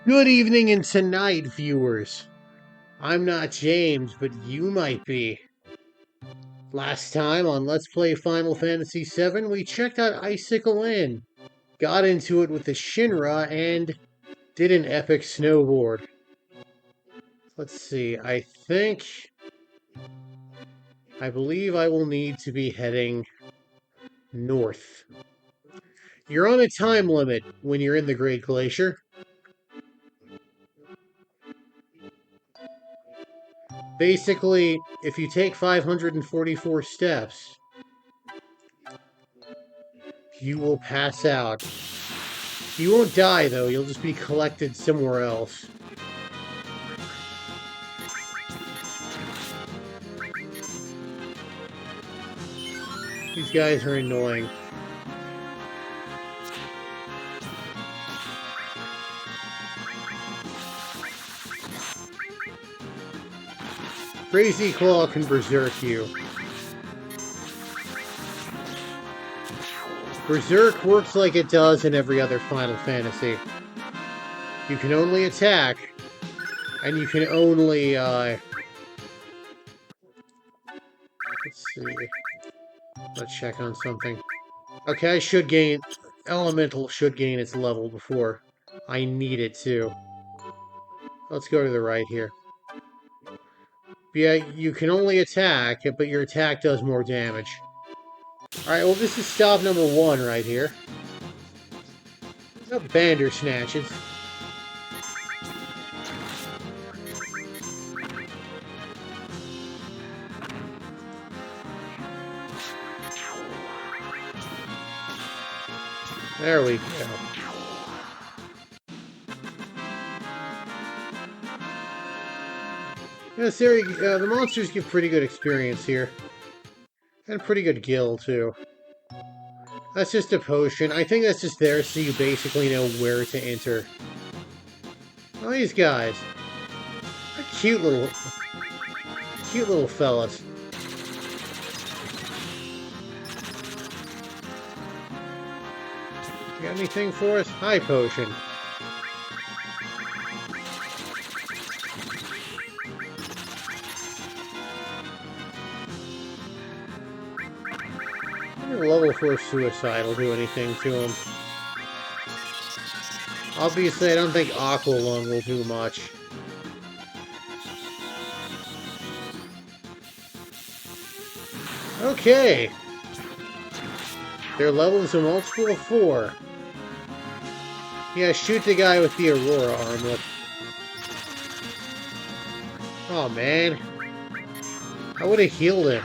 Good evening and tonight, viewers. I'm not James, but you might be. Last time on Let's Play Final Fantasy VII, we checked out Icicle Inn, got into it with the Shinra, and did an epic snowboard. Let's see, I believe I will need to be heading north. You're on a time limit when you're in the Great Glacier. Basically, if you take 544 steps, you will pass out. You won't die, though. You'll just be collected somewhere else. These guys are annoying. Crazy Claw can berserk you. Berserk works like it does in every other Final Fantasy. You can only attack, and you can only, let's see. Let's check on something. Okay, I should gain... Elemental should gain its level before I need it to. Let's go to the right here. Yeah, you can only attack, but your attack does more damage. Alright, well this is stop number 1 right here. Bandersnatches. There we go. Yeah, the monsters give pretty good experience here. And pretty good gil, too. That's just a potion. I think that's just there so you basically know where to enter. Oh, these guys. They're cute little fellas. You got anything for us? High potion. Level 4 suicide will do anything to him. Obviously, I don't think Aqua Lung will do much. Okay. Their level is a multiple of 4. Yeah, shoot the guy with the Aurora armlet. Oh man. I would have healed him.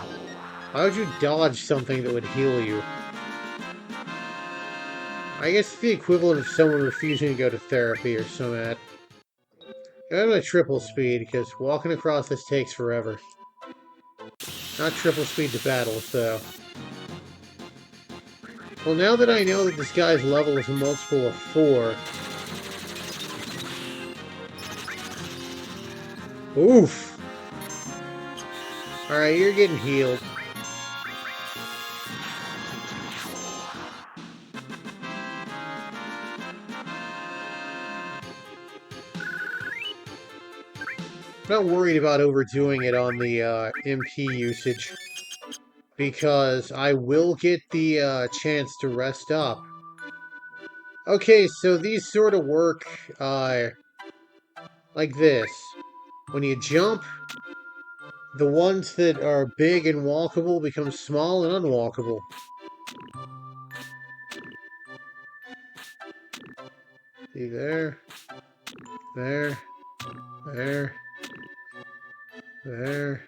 Why would you dodge something that would heal you? I guess it's the equivalent of someone refusing to go to therapy or some that. I'm at triple speed, because walking across this takes forever. Not triple speed to battles, though. Well, now that I know that this guy's level is a multiple of 4... Oof! Alright, you're getting healed. Not worried about overdoing it on the MP usage, because I will get the chance to rest up. Okay, so these sort of work like this. When you jump, the ones that are big and walkable become small and unwalkable. See there, there, there, there.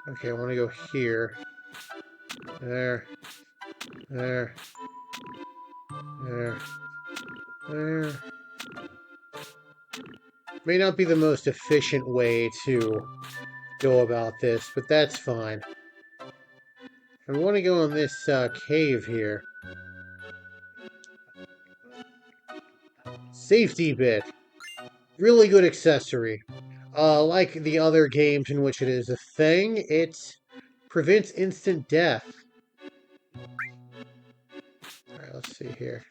Okay, I want to go here. There. There. There. There. May not be the most efficient way to go about this, but that's fine. I want to go in this cave here. Safety bit. Really good accessory. Like the other games in which it is a thing, it prevents instant death. Alright, let's see here.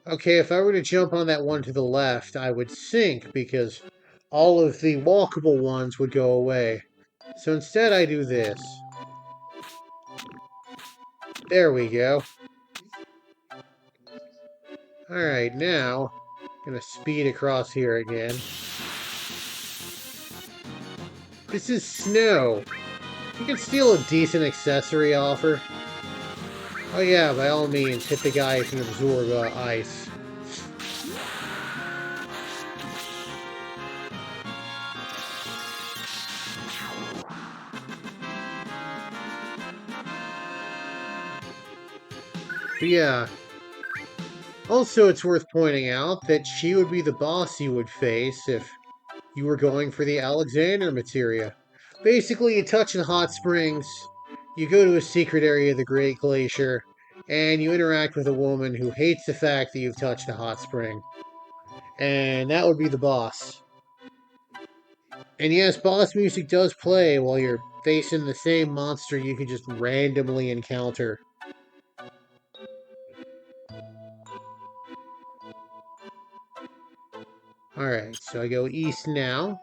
Okay, if I were to jump on that one to the left, I would sink because all of the walkable ones would go away. So instead I do this. There we go. Alright, now I'm gonna speed across here again. This is snow. You can steal a decent accessory offer. Oh yeah, by all means, hit the guy who can absorb ice. But yeah. Also, it's worth pointing out that she would be the boss you would face if you were going for the Alexander materia. Basically, you touch the hot springs, you go to a secret area of the Great Glacier, and you interact with a woman who hates the fact that you've touched a hot spring. And that would be the boss. And yes, boss music does play while you're facing the same monster you could just randomly encounter. Alright, so I go east now.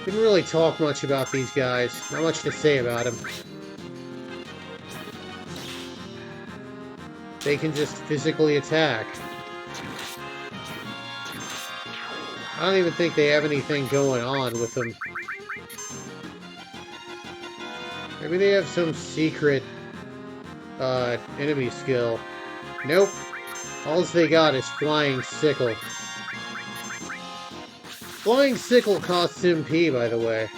Didn't really talk much about these guys. Not much to say about them. They can just physically attack. I don't even think they have anything going on with them. Maybe they have some secret enemy skill. Nope. All they got is Flying Sickle. Flying Sickle costs MP, by the way.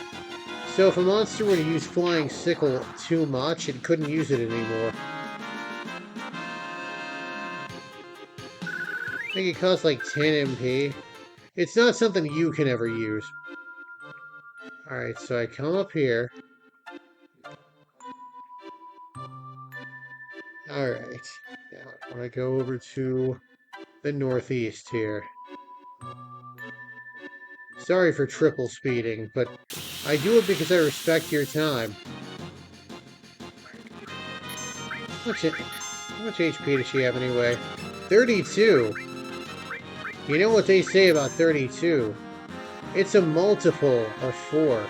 So if a monster were to use Flying Sickle too much, it couldn't use it anymore. I think it costs like 10 MP. It's not something you can ever use. Alright, so I come up here. Alright. Now I want to go over to the northeast here. Sorry for triple speeding, but I do it because I respect your time. How much HP does she have anyway? 32! You know what they say about 32? It's a multiple of 4.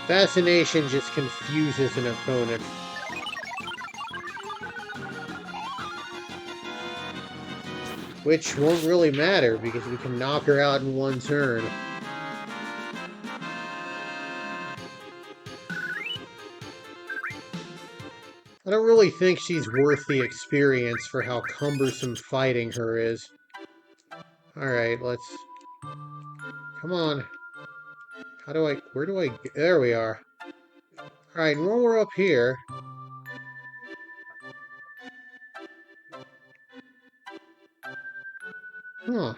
Fascination just confuses an opponent. Which won't really matter because we can knock her out in one turn. I don't really think she's worth the experience for how cumbersome fighting her is. Alright, let's... Come on. Where do I... There we are. Alright, and while we're up here... Huh.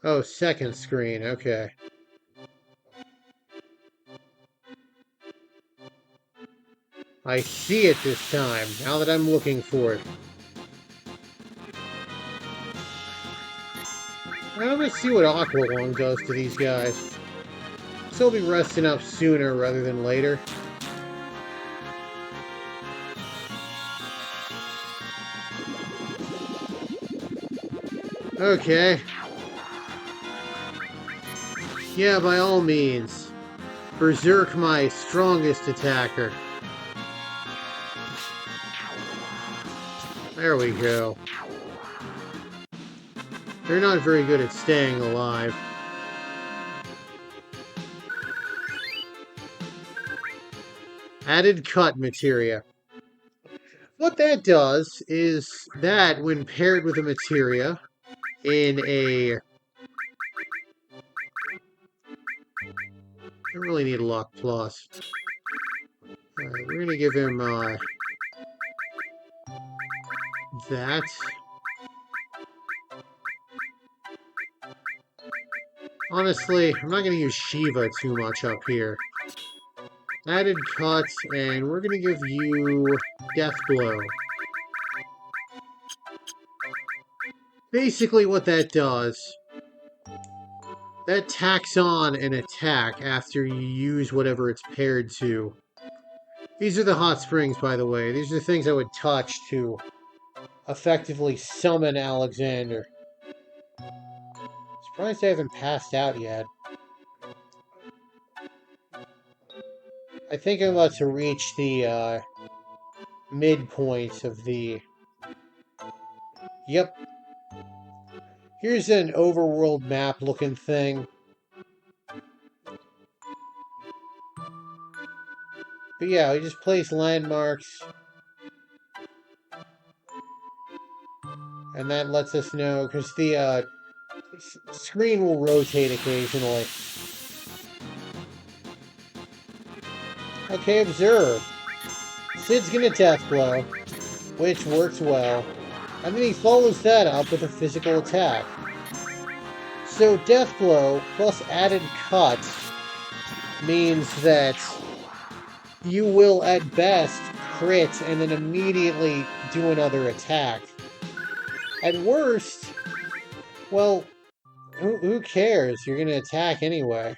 Oh, second screen, okay. I see it this time, now that I'm looking for it. Now let's see what Aqualung does to these guys. So I'll be resting up sooner rather than later. Okay. Yeah, by all means. Berserk my strongest attacker. There we go. They're not very good at staying alive. Added cut materia. What that does is that, when paired with a materia, in a... I don't really need luck plus. Alright, we're gonna give him that. Honestly, I'm not gonna use Shiva too much up here. Added cut, and we're gonna give you Death Blow. Basically what that does, that tacks on an attack after you use whatever it's paired to. These are the hot springs, by the way. These are the things I would touch to effectively summon Alexander. Surprised I haven't passed out yet. I think I'm about to reach the midpoint of the... Yep. Here's an overworld map looking thing. But yeah, we just place landmarks. And that lets us know, because the screen will rotate occasionally. Okay, observe. Sid's gonna Death Blow, which works well. And then he follows that up with a physical attack. So Death Blow plus added cut means that you will at best crit and then immediately do another attack. At worst, well, who cares? You're gonna attack anyway.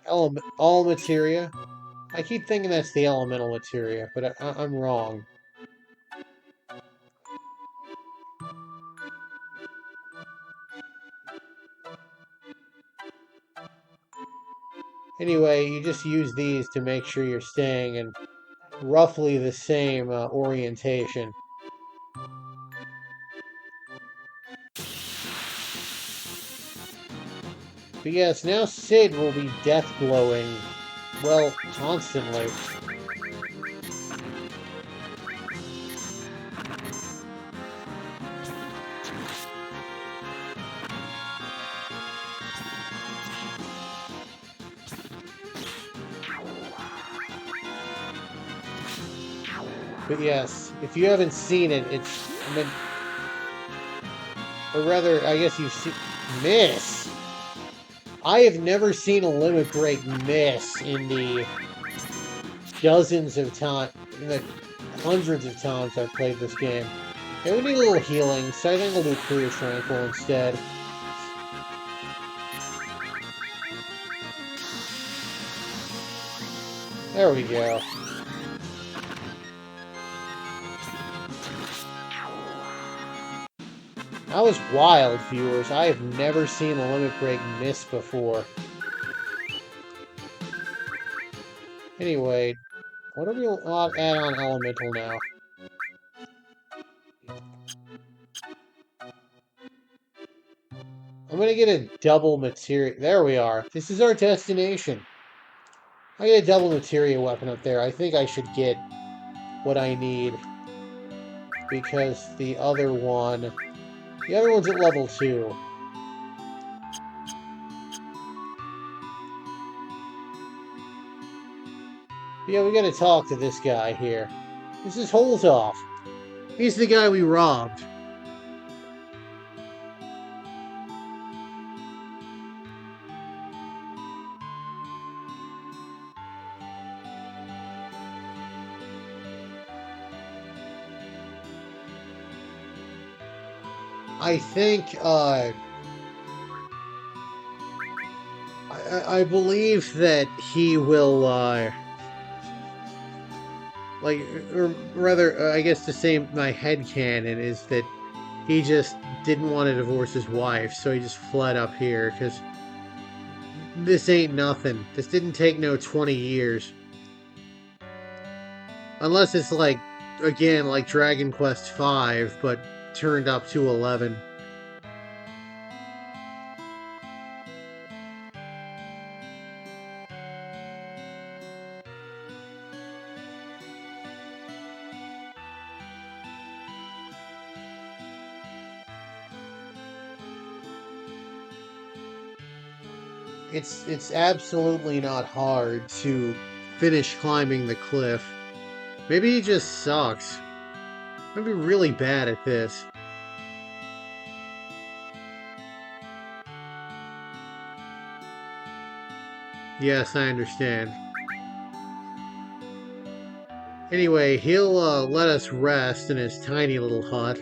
All materia. I keep thinking that's the elemental materia, but I'm wrong. Anyway, you just use these to make sure you're staying in roughly the same orientation. But yes, now Sid will be death blowing, well, constantly. But yes, if you haven't seen it, it's... I mean, or rather, I guess you've seen... Miss! I have never seen a limit break miss in the dozens of times, in the hundreds of times I've played this game. Yeah, we need a little healing, so I think we'll do Clear Tranquil instead. There we go. That was wild, viewers. I have never seen a limit break miss before. Anyway, what do we add on Elemental now? I'm gonna get a double materia. There we are. This is our destination. I get a double materia weapon up there. I think I should get what I need. Because the other one's at level 2. Yeah, we gotta talk to this guy here. This is Holzoff. He's the guy we robbed. I think, I believe that he will, like, or rather, I guess to say my headcanon is that he just didn't want to divorce his wife, so he just fled up here, because this ain't nothing. This didn't take no 20 years. Unless it's like, again, like Dragon Quest V, but turned up to 11. It's absolutely not hard to finish climbing the cliff. Maybe he just sucks. Maybe really bad at this. Yes, I understand. Anyway, he'll let us rest in his tiny little hut.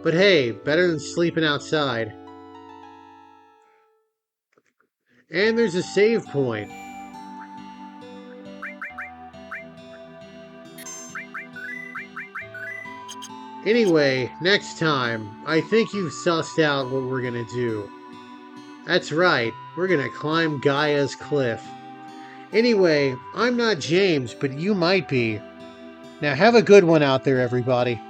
But hey, better than sleeping outside. And there's a save point. Anyway, next time, I think you've sussed out what we're gonna do. That's right, we're gonna climb Gaia's cliff. Anyway, I'm not James, but you might be. Now have a good one out there, everybody.